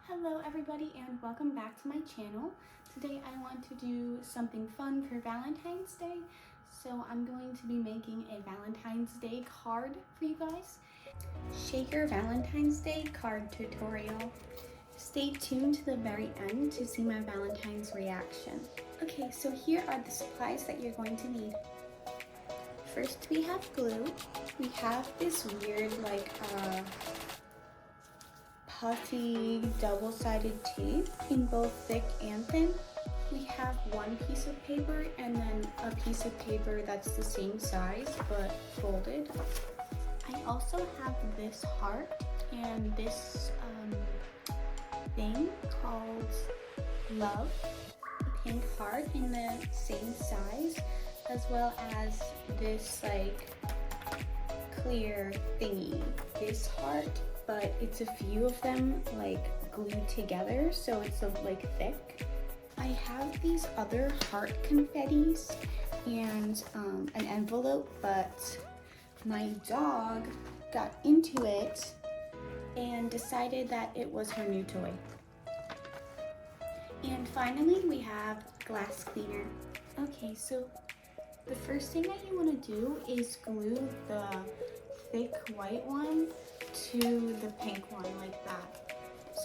Hello everybody and welcome back to my channel. Today I want to do something fun for Valentine's Day. So I'm going to be making a Valentine's Day card for you guys. Shaker Valentine's Day card tutorial. Stay tuned to the very end to see my Valentine's reaction. Okay, so here are the supplies that you're going to need. First we have glue. We have this weird puffy double-sided tape in both thick and thin. We have one piece of paper and then a piece of paper that's the same size but folded. I also have this heart and this thing called love, a pink heart in the same size, as well as this clear thingy, this heart, but it's a few of them glued together, so it's thick. I have these other heart confettis and an envelope, but my dog got into it and decided that it was her new toy. And finally, we have glass cleaner. Okay, so the first thing that you want to do is glue the thick white one to the pink one like that,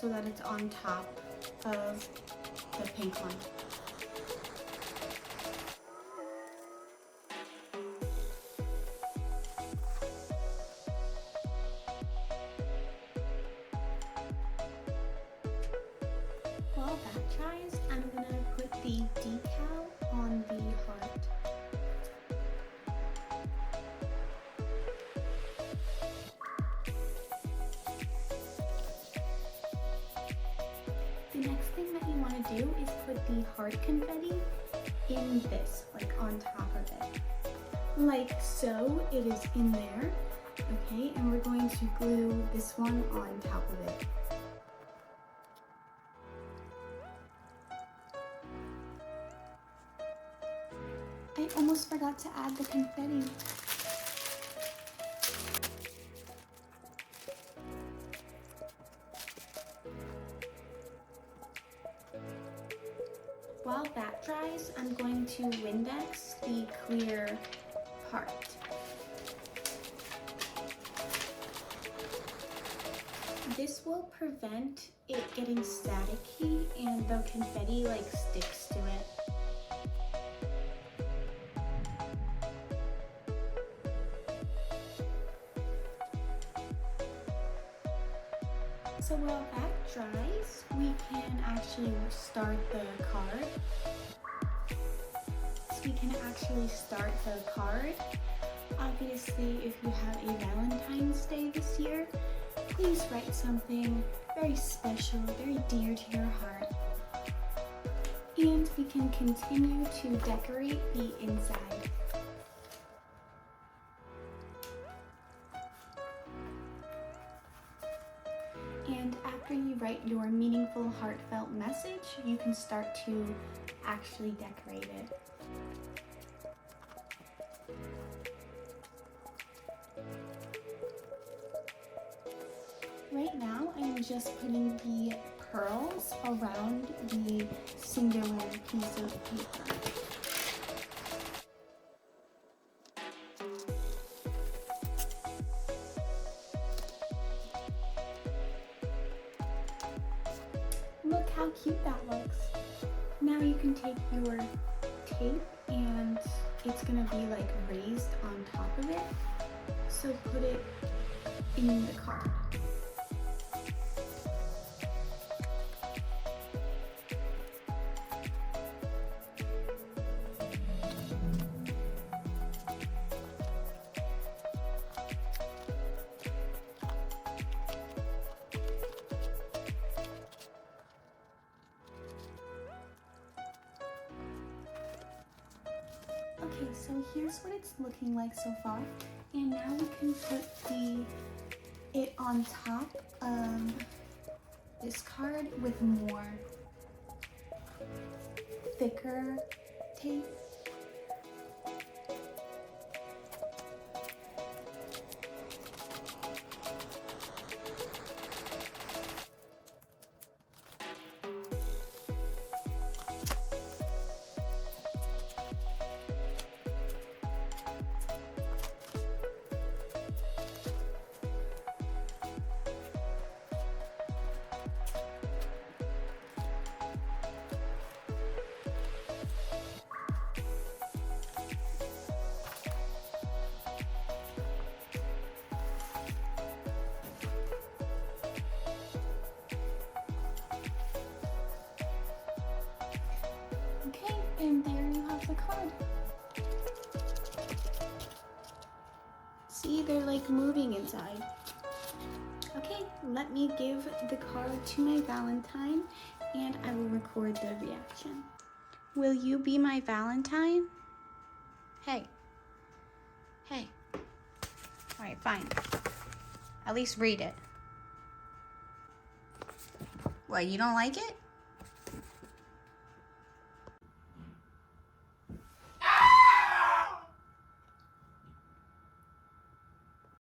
so that it's on top of the pink one. While that dries, I'm gonna put the decal on the heart. The next thing that you want to do is put the heart confetti in this, on top of it. Like so, it is in there, okay? And we're going to glue this one on top of it. I almost forgot to add the confetti. While that dries, I'm going to Windex the clear part. This will prevent it getting staticky and the confetti sticks to it. So while that dries, we can actually start the card. Obviously, if you have a Valentine's Day this year, please write something very special, very dear to your heart. And we can continue to decorate the inside. And after you write your meaningful, heartfelt message, you can start to actually decorate it. Right now, I'm just putting the pearls around the singular piece of paper. Look how cute that looks. Now you can take your tape and it's gonna be raised on top of it. So put it in the card. Okay, so here's what it's looking like so far. And now we can put it on top of this card with more thicker tape. the card. See, they're like moving inside. Okay, let me give the card to my Valentine and I will record the reaction. Will you be my Valentine? Hey. Hey. All right, fine. At least read it. What, you don't like it?